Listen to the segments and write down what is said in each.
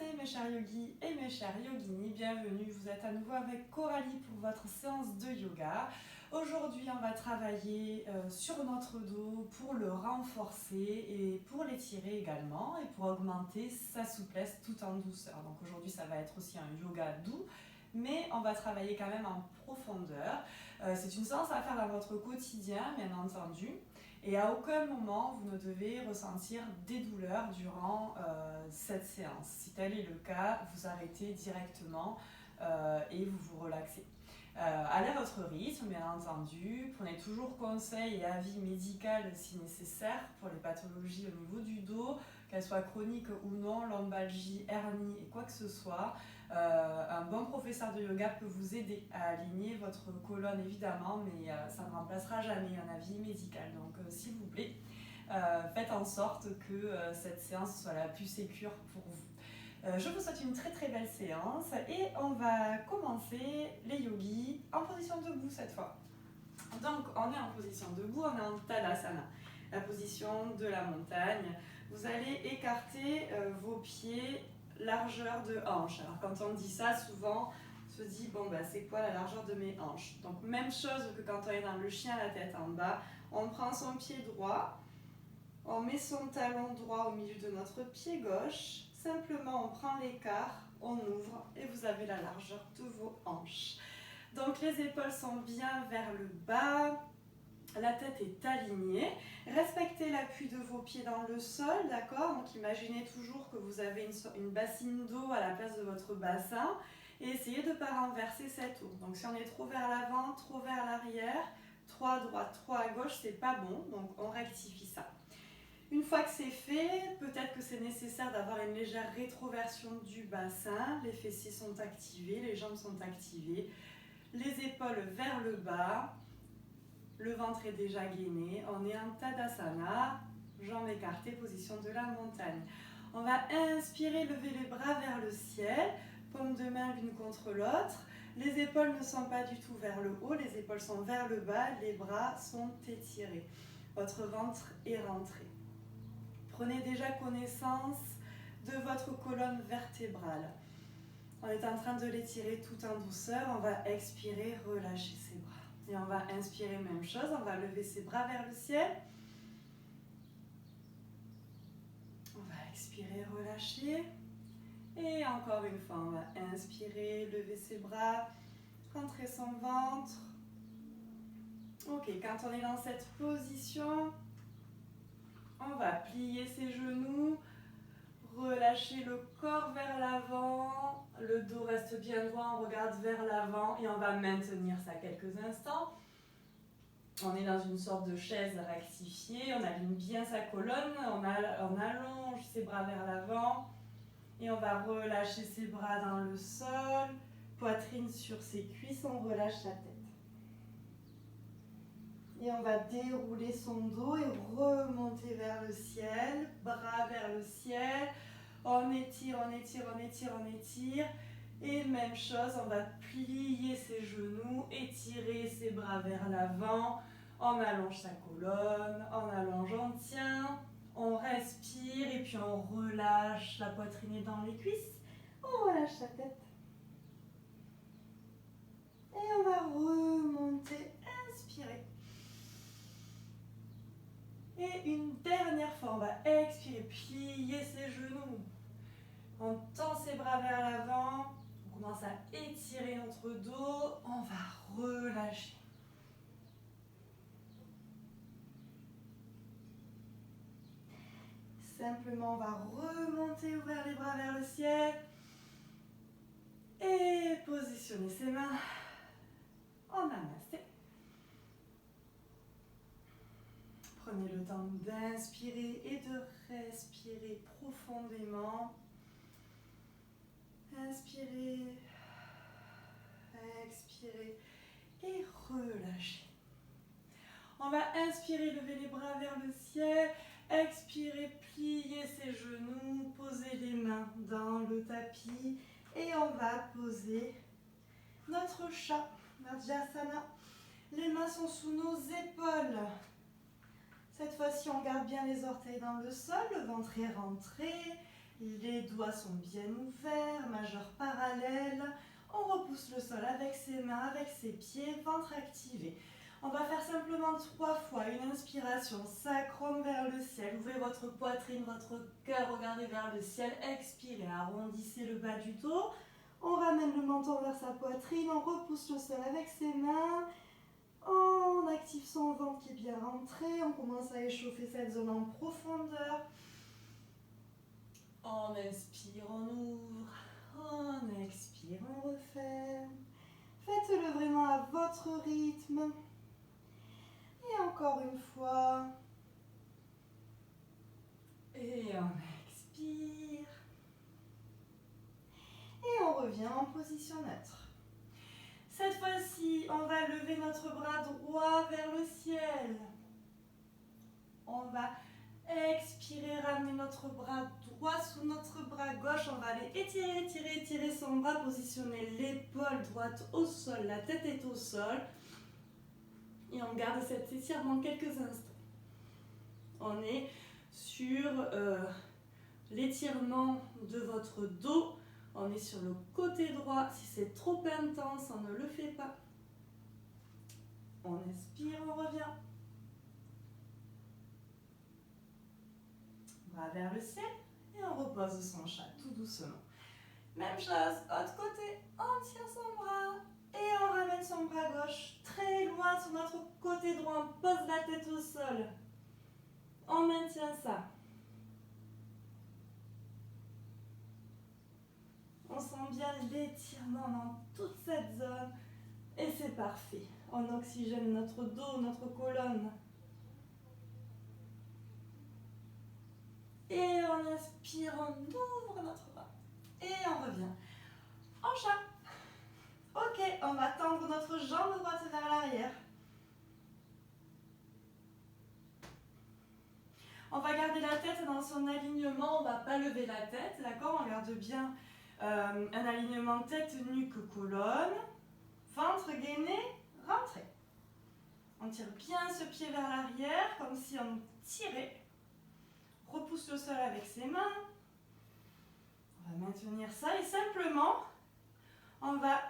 Namasté mes chers yogis et mes chères yoginis, bienvenue, vous êtes à nouveau avec Coralie pour votre séance de yoga. Aujourd'hui on va travailler sur notre dos pour le renforcer et pour l'étirer également et pour augmenter sa souplesse tout en douceur. Donc aujourd'hui ça va être aussi un yoga doux, mais on va travailler quand même en profondeur. C'est une séance à faire dans votre quotidien bien entendu. Et à aucun moment, vous ne devez ressentir des douleurs durant cette séance. Si tel est le cas, vous arrêtez directement et vous vous relaxez. Allez à votre rythme, bien entendu. Prenez toujours conseil et avis médical si nécessaire pour les pathologies au niveau du dos, qu'elles soient chroniques ou non, lombalgie, hernie et quoi que ce soit. Un bon professeur de yoga peut vous aider à aligner votre colonne évidemment, mais ça ne remplacera jamais un avis médical. Donc s'il vous plaît, faites en sorte que cette séance soit la plus sécure pour vous. Je vous souhaite une très très belle séance et on va commencer les yogis en position debout cette fois. Donc on est en position debout, on est en Tadasana, la position de la montagne. Vous allez écarter vos pieds largeur de hanche. Alors quand on dit ça, souvent on se dit bon bah c'est quoi la largeur de mes hanches? Donc même chose que quand on est dans le chien la tête en bas, on prend son pied droit, on met son talon droit au milieu de notre pied gauche, simplement on prend l'écart, on ouvre et vous avez la largeur de vos hanches. Donc les épaules sont bien vers le bas, la tête est alignée. Respectez l'appui de vos pieds dans le sol, d'accord? Donc imaginez toujours que vous avez une bassine d'eau à la place de votre bassin et essayez de ne pas renverser cette eau. Donc si on est trop vers l'avant, trop vers l'arrière, trop à droite, trop à gauche, c'est pas bon, donc on rectifie ça. Une fois que c'est fait, peut-être que c'est nécessaire d'avoir une légère rétroversion du bassin, les fessiers sont activés, les jambes sont activées, les épaules vers le bas. Le ventre est déjà gainé, on est en Tadasana, jambes écartées, position de la montagne. On va inspirer, lever les bras vers le ciel, paumes de main l'une contre l'autre. Les épaules ne sont pas du tout vers le haut, les épaules sont vers le bas, les bras sont étirés. Votre ventre est rentré. Prenez déjà connaissance de votre colonne vertébrale. On est en train de l'étirer tout en douceur, on va expirer, relâcher ses bras. Et on va inspirer, même chose, on va lever ses bras vers le ciel. On va expirer, relâcher. Et encore une fois, on va inspirer, lever ses bras, rentrer son ventre. Ok, quand on est dans cette position, on va plier ses genoux, relâcher le corps vers l'avant, le dos reste bien droit, on regarde vers l'avant et on va maintenir ça quelques instants. On est dans une sorte de chaise rectifiée, on aligne bien sa colonne, on allonge ses bras vers l'avant et on va relâcher ses bras dans le sol, poitrine sur ses cuisses, on relâche la tête. Et on va dérouler son dos et remonter vers le ciel, bras vers le ciel. On étire, on étire, on étire, on étire. Et même chose, on va plier ses genoux, étirer ses bras vers l'avant. On allonge sa colonne, on allonge, on tient. On respire et puis on relâche la poitrine et dans les cuisses. On relâche la tête. Et on va remonter, inspirer. Et une dernière fois, on va expirer, plier ses genoux. On tend ses bras vers l'avant. On commence à étirer notre dos. On va relâcher. Simplement, on va remonter, ouvrir les bras vers le ciel. Et positionner ses mains en namasté. Prenez le temps d'inspirer et de respirer profondément. Inspirez, expirez et relâchez. On va inspirer, lever les bras vers le ciel. Expirer, plier ses genoux, poser les mains dans le tapis. Et on va poser notre chat, Vajrasana. Les mains sont sous nos épaules. Cette fois-ci, on garde bien les orteils dans le sol, le ventre est rentré, Les doigts sont bien ouverts, majeur parallèle. On repousse le sol avec ses mains, avec ses pieds, ventre activé. On va faire simplement 3 fois une inspiration, sacrum vers le ciel. Ouvrez votre poitrine, votre cœur, regardez vers le ciel. Expirez, arrondissez le bas du dos. On ramène le menton vers sa poitrine, on repousse le sol avec ses mains. On active son ventre qui est bien rentré. On commence à échauffer cette zone en profondeur. On inspire, on ouvre. On expire, on referme. Faites-le vraiment à votre rythme. Et encore une fois. Et on expire. Et on revient en position neutre. Cette fois-ci, on va lever notre bras droit vers le ciel. On va expirer, ramener notre bras droit sous notre bras gauche. On va aller étirer, étirer, étirer son bras, positionner l'épaule droite au sol. La tête est au sol. Et on garde cet étirement quelques instants. On est sur l'étirement de votre dos. On est sur le côté droit. Si c'est trop intense, on ne le fait pas. On inspire, on revient. Bras vers le ciel et on repose son chat tout doucement. Même chose, autre côté, on tire son bras et on ramène son bras gauche très loin sur notre côté droit. On pose la tête au sol. On maintient ça. On sent bien l'étirement dans toute cette zone et c'est parfait. On oxygène notre dos, notre colonne. Et on inspire, on ouvre notre bras. Et on revient en chat. Ok, on va tendre notre jambe droite vers l'arrière. On va garder la tête dans son alignement, on ne va pas lever la tête, d'accord? On garde bien un alignement tête, nuque, colonne. Ventre gainé, rentrez. On tire bien ce pied vers l'arrière, comme si on tirait. Repousse le sol avec ses mains. On va maintenir ça et simplement, on va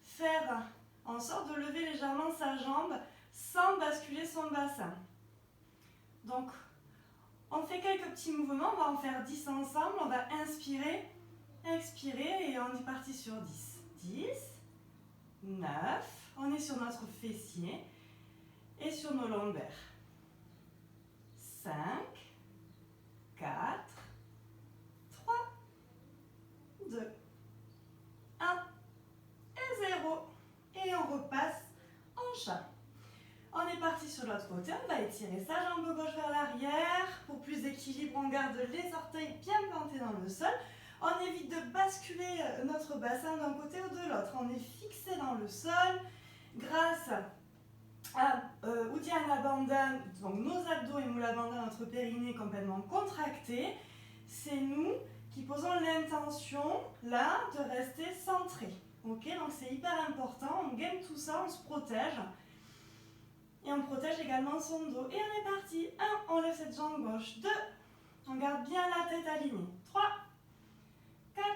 faire en sorte de lever légèrement sa jambe sans basculer son bassin. Donc, on fait quelques petits mouvements, on va en faire 10 ensemble. On va inspirer, expirer et on est parti sur 10. 10, 9, on est sur notre fessier et sur nos lombaires. 5, 4, 3, 2, 1 et 0. Et on repasse en chat. On est parti sur l'autre côté, on va étirer sa jambe gauche vers l'arrière. Pour plus d'équilibre, on garde les orteils bien plantés dans le sol. On évite de basculer notre bassin d'un côté ou de l'autre. On est fixé dans le sol grâce à Uddiyana Bandha, donc nos abdos et Mula Bandha, notre périnée complètement contracté. C'est nous qui posons l'intention là de rester centré. Ok, donc c'est hyper important, on gagne tout ça, on se protège. Et on protège également son dos. Et on est parti. 1, on lève cette jambe gauche. 2, on garde bien la tête alignée. 3, 4,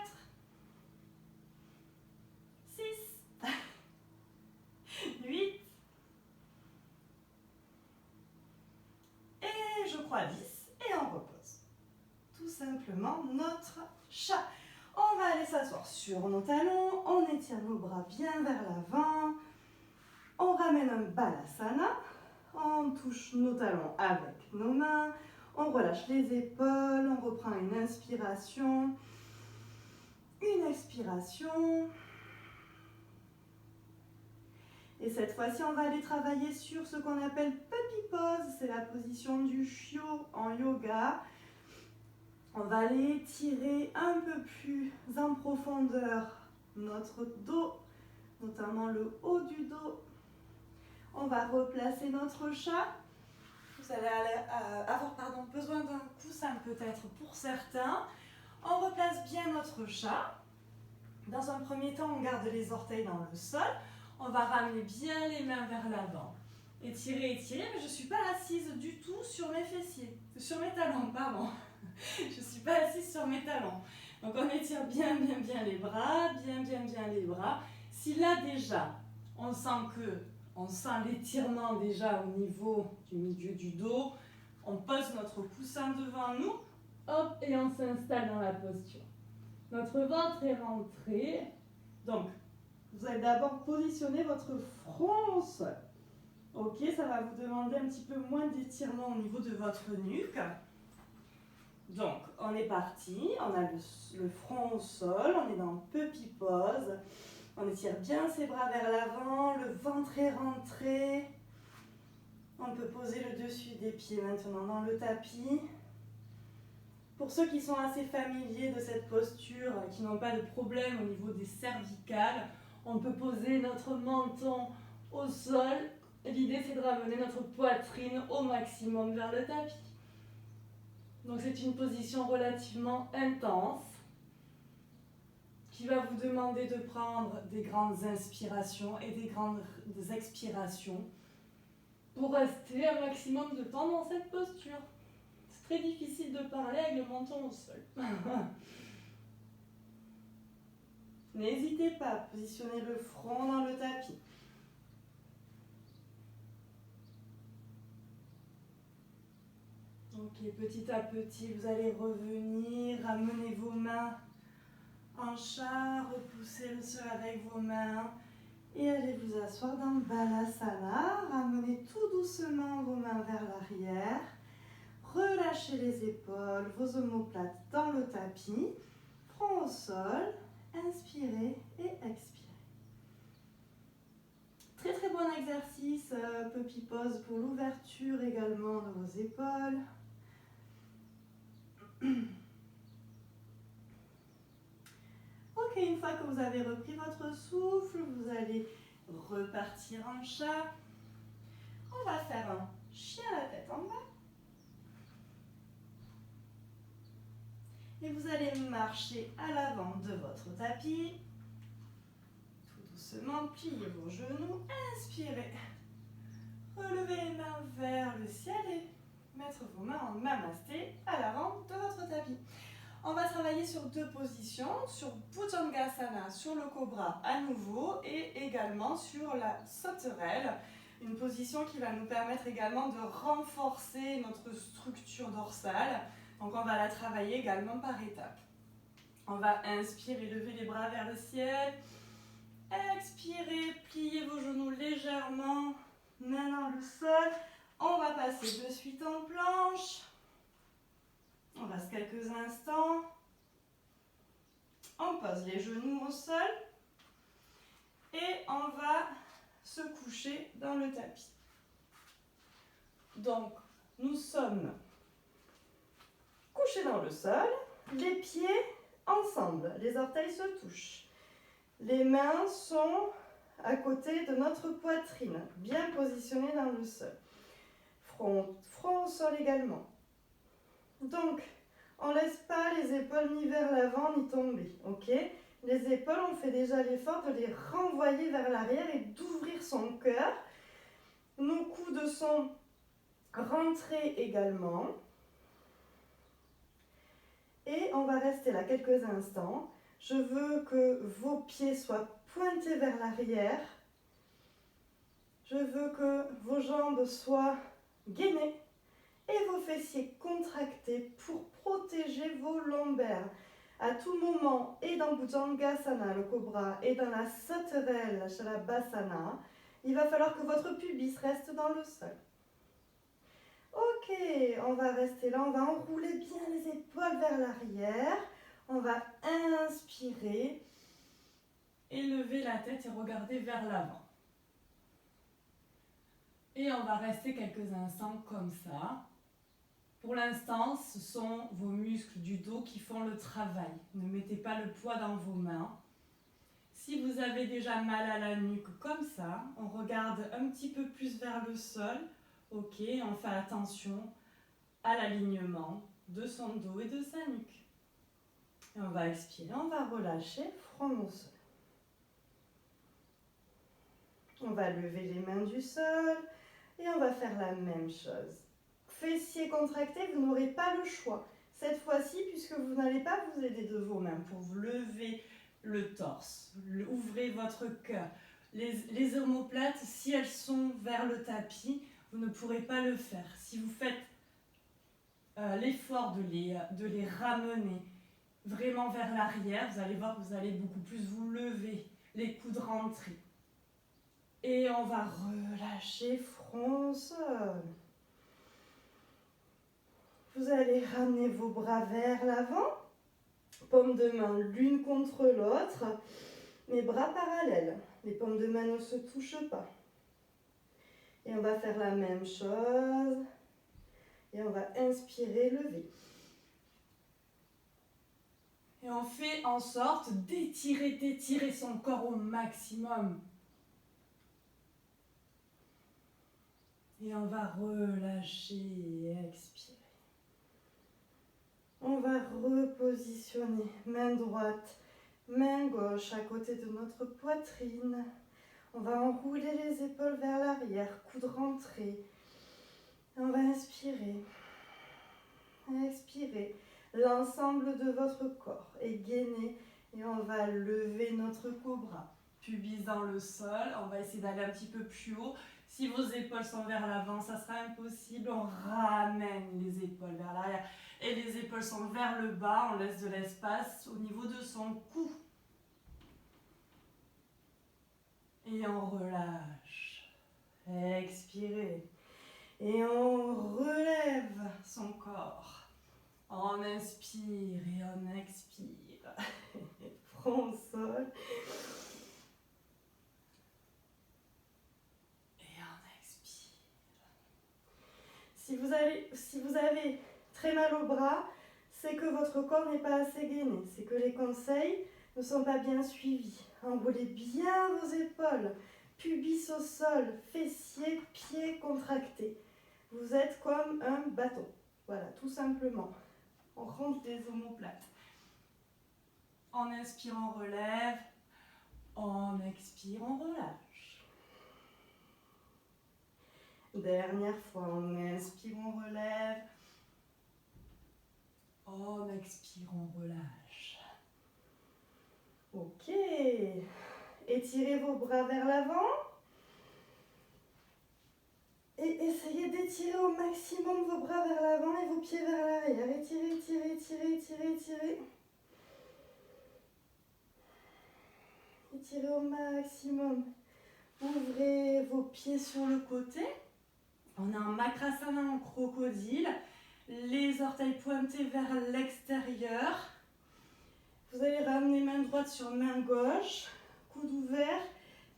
6, 8, et je crois 10. Et on repose. Tout simplement notre chat. On va aller s'asseoir sur nos talons. On étire nos bras bien vers l'avant. On ramène un balasana, on touche nos talons avec nos mains, on relâche les épaules, on reprend une inspiration, une expiration. Et cette fois-ci, on va aller travailler sur ce qu'on appelle puppy pose, c'est la position du chiot en yoga. On va aller étirer un peu plus en profondeur notre dos, notamment le haut du dos. On va replacer notre chat. Vous allez avoir besoin d'un coussin peut-être pour certains. On replace bien notre chat. Dans un premier temps, on garde les orteils dans le sol. On va ramener bien les mains vers l'avant. Étirer, étirer, mais je ne suis pas assise du tout sur mes fessiers. Sur mes talons, pardon. Je ne suis pas assise sur sur mes talons. Donc on étire bien les bras, bien les bras. Si là déjà, on sent l'étirement déjà au niveau du milieu du dos, on pose notre coussin devant nous, hop, et on s'installe dans la posture. Notre ventre est rentré. Donc, vous allez d'abord positionner votre front au sol. Ok, ça va vous demander un petit peu moins d'étirement au niveau de votre nuque. Donc, on est parti, on a le front au sol, on est dans puppy pose. On étire bien ses bras vers l'avant, le ventre est rentré. On peut poser le dessus des pieds maintenant dans le tapis. Pour ceux qui sont assez familiers de cette posture, qui n'ont pas de problème au niveau des cervicales, on peut poser notre menton au sol. L'idée, c'est de ramener notre poitrine au maximum vers le tapis. Donc c'est une position relativement intense qui va vous demander de prendre des grandes inspirations et des grandes expirations pour rester un maximum de temps dans cette posture. C'est très difficile de parler avec le menton au sol. N'hésitez pas à positionner le front dans le tapis. Ok, petit à petit, vous allez revenir, ramener vos mains en chat, repoussez le sol avec vos mains et allez vous asseoir dans Balasana. Ramenez tout doucement vos mains vers l'arrière. Relâchez les épaules, vos omoplates dans le tapis. Front au sol, inspirez et expirez. Très très bon exercice, puppy pose pour l'ouverture également de vos épaules. Ok, une fois que vous avez repris votre souffle, vous allez repartir en chat. On va faire un chien à la tête en bas. Et vous allez marcher à l'avant de votre tapis. Tout doucement, pliez vos genoux, inspirez. Relevez les mains vers le ciel et mettre vos mains en namasté à l'avant de votre tapis. On va travailler sur deux positions, sur Bhujangasana, sur le cobra à nouveau et également sur la sauterelle. Une position qui va nous permettre également de renforcer notre structure dorsale. Donc on va la travailler également par étapes. On va inspirer, lever les bras vers le ciel. Expirez, pliez vos genoux légèrement, main dans le sol. On va passer de suite en planche. On reste quelques instants. On pose les genoux au sol. Et on va se coucher dans le tapis. Donc, nous sommes couchés dans le sol, les pieds ensemble, les orteils se touchent. Les mains sont à côté de notre poitrine, bien positionnées dans le sol. Front au sol également. Donc, on ne laisse pas les épaules ni vers l'avant ni tomber, ok? Les épaules, on fait déjà l'effort de les renvoyer vers l'arrière et d'ouvrir son cœur. Nos coudes sont rentrés également. Et on va rester là quelques instants. Je veux que vos pieds soient pointés vers l'arrière. Je veux que vos jambes soient gainées et vos fessiers contractés pour protéger vos lombaires. À tout moment, et dans Bhujangasana, le cobra, et dans la sauterelle, la Shalabhasana, il va falloir que votre pubis reste dans le sol. Ok, on va rester là, on va enrouler bien les épaules vers l'arrière. On va inspirer, élever la tête et regarder vers l'avant. Et on va rester quelques instants comme ça. Pour l'instant, ce sont vos muscles du dos qui font le travail. Ne mettez pas le poids dans vos mains. Si vous avez déjà mal à la nuque comme ça, on regarde un petit peu plus vers le sol. Ok, on fait attention à l'alignement de son dos et de sa nuque. Et on va expirer, on va relâcher, front au sol. On va lever les mains du sol et on va faire la même chose. Fessiers contractés, vous n'aurez pas le choix. Cette fois-ci, puisque vous n'allez pas vous aider de vos mains pour vous lever le torse, ouvrez votre cœur. Les omoplates, si elles sont vers le tapis, vous ne pourrez pas le faire. Si vous faites l'effort de les ramener vraiment vers l'arrière, vous allez voir que vous allez beaucoup plus vous lever, les coudes rentrés. Et on va relâcher, front au sol. Vous allez ramener vos bras vers l'avant, paumes de main l'une contre l'autre, mes bras parallèles. Les paumes de main ne se touchent pas. Et on va faire la même chose. Et on va inspirer, lever. Et on fait en sorte d'étirer son corps au maximum. Et on va relâcher et expirer. On va repositionner main droite, main gauche à côté de notre poitrine. On va enrouler les épaules vers l'arrière, coude rentré. On va inspirer. Expirez l'ensemble de votre corps et gainez. Et on va lever notre cobra. Pubis dans le sol. On va essayer d'aller un petit peu plus haut. Si vos épaules sont vers l'avant, ça sera impossible. On ramène les épaules vers l'arrière. Et les épaules sont vers le bas. On laisse de l'espace au niveau de son cou. Et on relâche. Expirez. Et on relève son corps. On inspire et on expire. Front au sol. Et on expire. Si vous avez très mal au bras, c'est que votre corps n'est pas assez gainé. C'est que les conseils ne sont pas bien suivis. Enroulez bien vos épaules. Pubis au sol, fessiers, pieds contractés. Vous êtes comme un bâton. Voilà, tout simplement. On rentre les omoplates. On inspire, on relève. On expire, on relâche. Dernière fois, on inspire, on relève. On expire, on relâche. Ok. Étirez vos bras vers l'avant. Et essayez d'étirer au maximum vos bras vers l'avant et vos pieds vers l'arrière. Étirez, étirez, étirez, étirez, étirez. Étirez au maximum. Ouvrez vos pieds sur le côté. On a un Makrasana en crocodile. Les orteils pointés vers l'extérieur. Vous allez ramener main droite sur main gauche. Coude ouvert.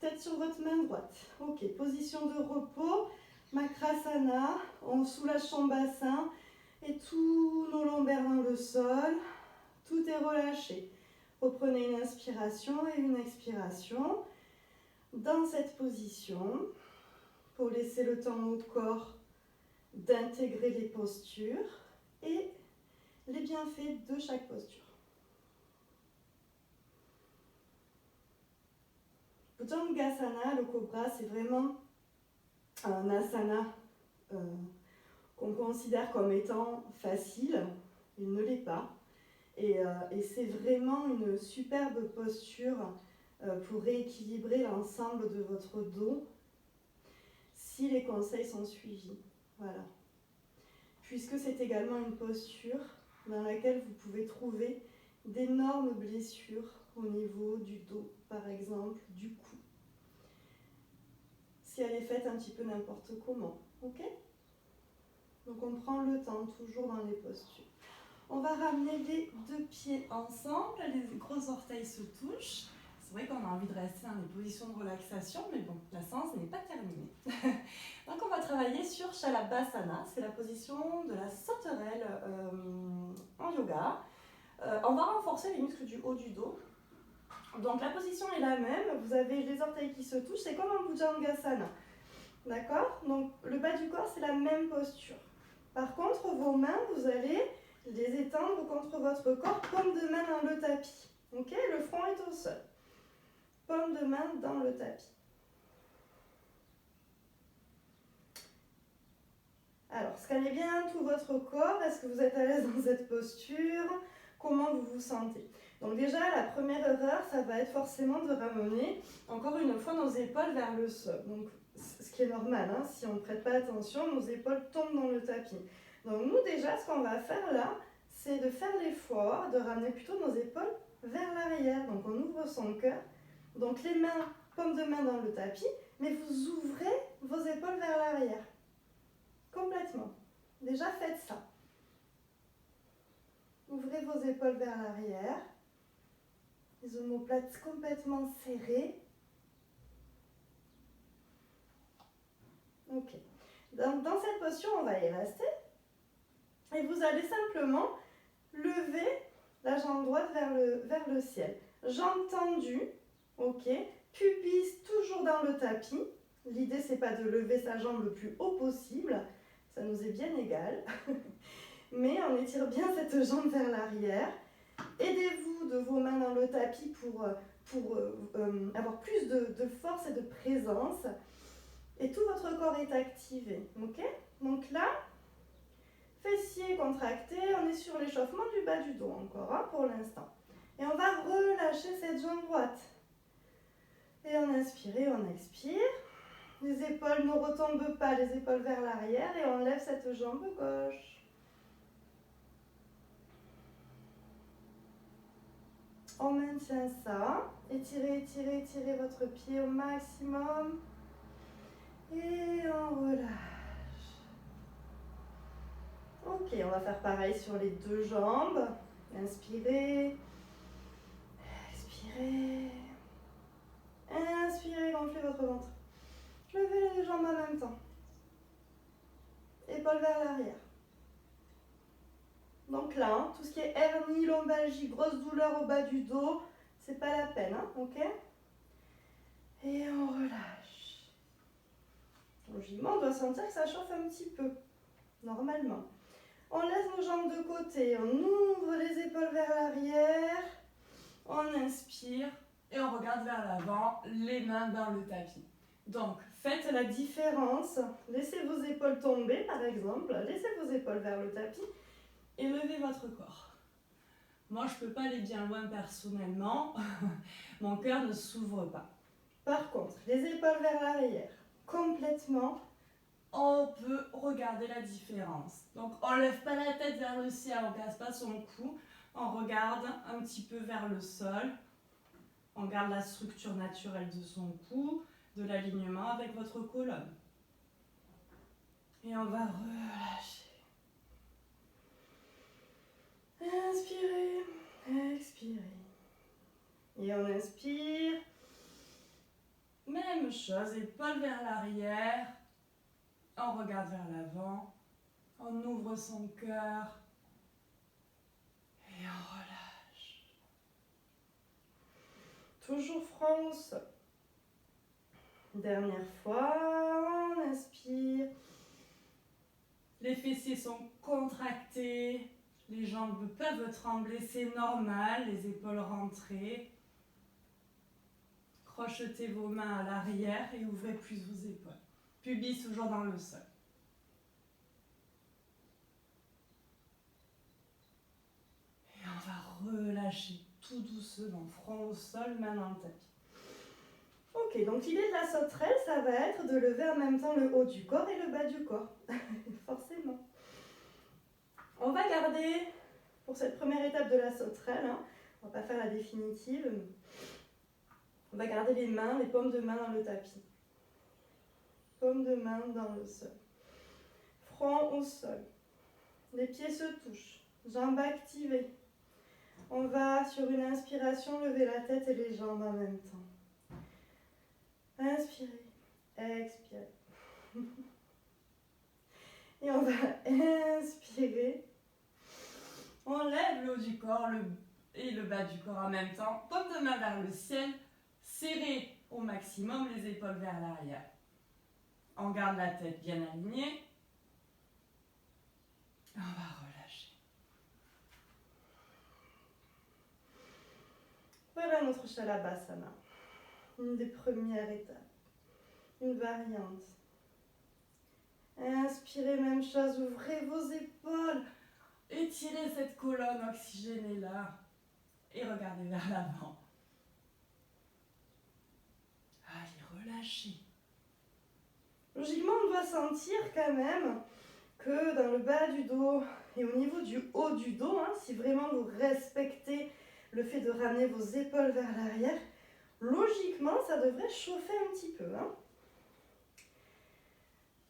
Tête sur votre main droite. Ok, position de repos. Makrasana, on soulage son bassin et tous nos lombaires dans le sol, tout est relâché. Reprenez une inspiration et une expiration dans cette position pour laisser le temps au corps d'intégrer les postures et les bienfaits de chaque posture. Bhujangasana, le cobra, c'est vraiment un asana qu'on considère comme étant facile, il ne l'est pas. Et c'est vraiment une superbe posture pour rééquilibrer l'ensemble de votre dos si les conseils sont suivis. Voilà. Puisque c'est également une posture dans laquelle vous pouvez trouver d'énormes blessures au niveau du dos, par exemple, du cou. Si elle est faite un petit peu n'importe comment, ok? Donc on prend le temps, toujours dans les postures. On va ramener les deux pieds ensemble, les gros orteils se touchent. C'est vrai qu'on a envie de rester dans les positions de relaxation, mais bon, la séance n'est pas terminée. Donc on va travailler sur Shalabhasana, c'est la position de la sauterelle en yoga. On va renforcer les muscles du haut du dos. Donc la position est la même, vous avez les orteils qui se touchent, c'est comme un Bhujangasana. D'accord? Donc le bas du corps, c'est la même posture. Par contre, vos mains, vous allez les étendre contre votre corps, paume de main dans le tapis. Ok? Le front est au sol. Paume de main dans le tapis. Alors, scannez bien tout votre corps. Est-ce que vous êtes à l'aise dans cette posture? Comment vous vous sentez? Donc déjà, la première erreur, ça va être forcément de ramener, encore une fois, nos épaules vers le sol. Donc, ce qui est normal, hein, si on ne prête pas attention, nos épaules tombent dans le tapis. Donc nous, déjà, ce qu'on va faire là, c'est de faire l'effort, de ramener plutôt nos épaules vers l'arrière. Donc on ouvre son cœur. Donc les mains, paume de main dans le tapis, mais vous ouvrez vos épaules vers l'arrière. Complètement. Déjà, faites ça. Ouvrez vos épaules vers l'arrière. Les omoplates complètement serrées. Ok. Dans cette posture, on va y rester. Et vous allez simplement lever la jambe droite vers le ciel. Jambe tendue, ok. Pubis toujours dans le tapis. L'idée, c'est pas de lever sa jambe le plus haut possible. Ça nous est bien égal. Mais on étire bien cette jambe vers l'arrière. Aidez-vous de vos mains dans le tapis pour avoir plus de force et de présence. Et tout votre corps est activé. Ok? Donc là, fessiers contractés, on est sur l'échauffement du bas du dos encore hein, pour l'instant. Et on va relâcher cette jambe droite. Et on inspire et on expire. Les épaules ne retombent pas, les épaules vers l'arrière et on lève cette jambe gauche. On maintient ça. Étirez, étirez, étirez votre pied au maximum. Et on relâche. Ok, on va faire pareil sur les deux jambes. Inspirez. Expirez. Inspirez, gonflez votre ventre. Levez les jambes en même temps. Épaules vers l'arrière. Donc là, hein, tout ce qui est hernie, lombalgie, grosse douleur au bas du dos, c'est pas la peine, hein, ok? Et on relâche. Logiquement, on doit sentir que ça chauffe un petit peu, normalement. On laisse nos jambes de côté, on ouvre les épaules vers l'arrière, On inspire et on regarde vers l'avant, les mains dans le tapis. Donc, faites la différence. Laissez vos épaules tomber, par exemple. Laissez vos épaules vers le tapis. Et levez votre corps. Moi, je ne peux pas aller bien loin personnellement. Mon cœur ne s'ouvre pas. Par contre, les épaules vers l'arrière, complètement. On peut regarder la différence. Donc, on ne lève pas la tête vers le ciel, on ne casse pas son cou. On regarde un petit peu vers le sol. On garde la structure naturelle de son cou, de l'alignement avec votre colonne. Et on va relâcher. Inspirez, expirez. Et on inspire. Même chose, épaules vers l'arrière. On regarde vers l'avant. On ouvre son cœur. Et on relâche. Toujours front au sol. Dernière fois, on inspire. Les fessiers sont contractés. Les jambes peuvent trembler, c'est normal. Les épaules rentrées. Crochetez vos mains à l'arrière et ouvrez plus vos épaules. Pubis toujours dans le sol. Et on va relâcher tout doucement, front au sol, main dans le tapis. Ok, donc l'idée de la sauterelle, ça va être de lever en même temps le haut du corps et le bas du corps. Forcément. On va garder, pour cette première étape de la sauterelle, hein, on va pas faire la définitive, on va garder les mains, les paumes de main dans le tapis. Paume de main dans le sol. Front au sol. Les pieds se touchent. Jambes activées. On va, sur une inspiration, lever la tête et les jambes en même temps. Inspirez. Expirez. Et on va inspirer. On lève le haut du corps et le bas du corps en même temps. Paume de main vers le ciel. Serrez au maximum les épaules vers l'arrière. On garde la tête bien alignée. On va relâcher. Voilà notre Shalabhasana. Une des premières étapes. Une variante. Inspirez, même chose, ouvrez vos épaules. Étirez cette colonne oxygénée là et regardez vers l'avant. Allez, relâchez. Logiquement, on doit sentir quand même que dans le bas du dos et au niveau du haut du dos, si vraiment vous respectez le fait de ramener vos épaules vers l'arrière, logiquement, ça devrait chauffer un petit peu.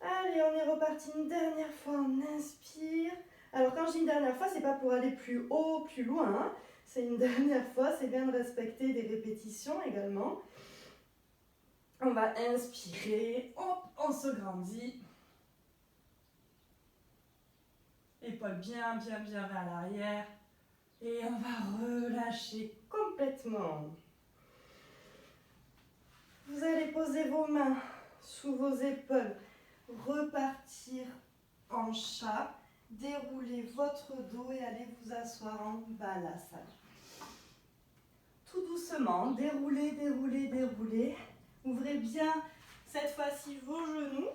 Allez, on est reparti une dernière fois, on inspire. Alors quand je dis une dernière fois, c'est pas pour aller plus haut, plus loin. C'est une dernière fois, c'est bien de respecter des répétitions également. On va inspirer, hop, on se grandit. Épaules bien vers l'arrière. Et on va relâcher complètement. Vous allez poser vos mains sous vos épaules, repartir en chat, dérouler votre dos et allez vous asseoir en bas la salle. Tout doucement, déroulez, déroulez, déroulez. Ouvrez bien cette fois-ci vos genoux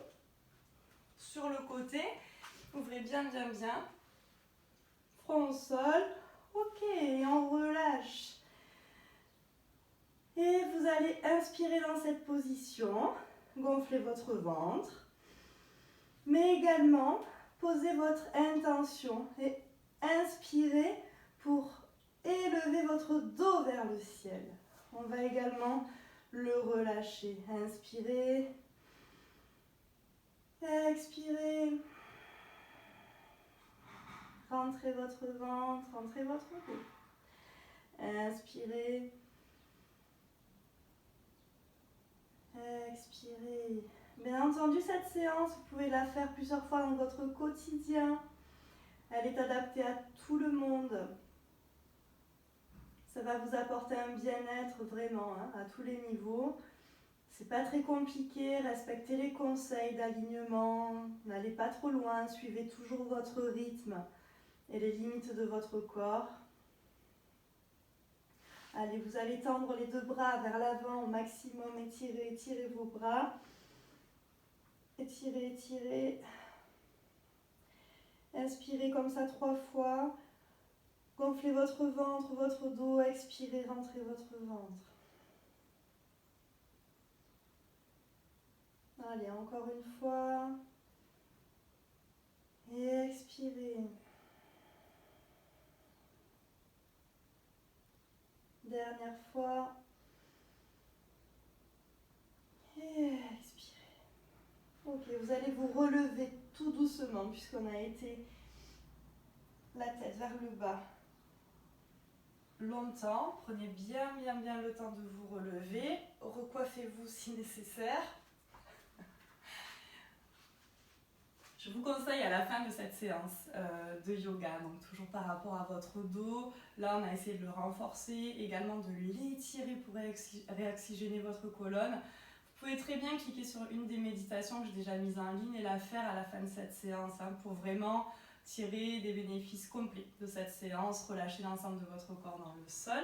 sur le côté. Ouvrez bien. Front au sol. Ok, on relâche. Et vous allez inspirer dans cette position. Gonflez votre ventre. Mais également, posez votre intention et inspirez pour élever votre dos vers le ciel. On va également le relâcher. Inspirez. Expirez. Rentrez votre ventre, rentrez votre dos. Inspirez. Expirez. Bien entendu, cette séance, vous pouvez la faire plusieurs fois dans votre quotidien. Elle est adaptée à tout le monde. Ça va vous apporter un bien-être vraiment à tous les niveaux. C'est pas très compliqué, respectez les conseils d'alignement, n'allez pas trop loin, suivez toujours votre rythme et les limites de votre corps. Allez, vous allez tendre les deux bras vers l'avant au maximum, étirez, étirez vos bras. Étirez, étirez. Inspirez comme ça 3 fois. Gonflez votre ventre, votre dos, expirez, rentrez votre ventre. Allez, encore une fois. Et expirez. Dernière fois. Et expirez. Ok, vous allez vous relever tout doucement puisqu'on a été la tête vers le bas longtemps. Prenez bien le temps de vous relever. Recoiffez-vous si nécessaire. Je vous conseille à la fin de cette séance de yoga, donc toujours par rapport à votre dos, là on a essayé de le renforcer, également de l'étirer pour réoxygéner votre colonne. Vous pouvez très bien cliquer sur une des méditations que j'ai déjà mises en ligne et la faire à la fin de cette séance pour vraiment tirer des bénéfices complets de cette séance, relâcher l'ensemble de votre corps dans le sol.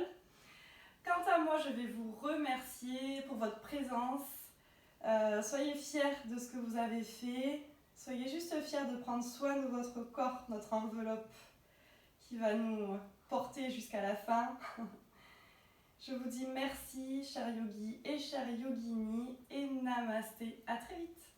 Quant à moi, je vais vous remercier pour votre présence. Soyez fiers de ce que vous avez fait. Soyez juste fiers de prendre soin de votre corps, notre enveloppe qui va nous porter jusqu'à la fin. Je vous dis merci, chers yogis et chères yoginis, et namasté. À très vite.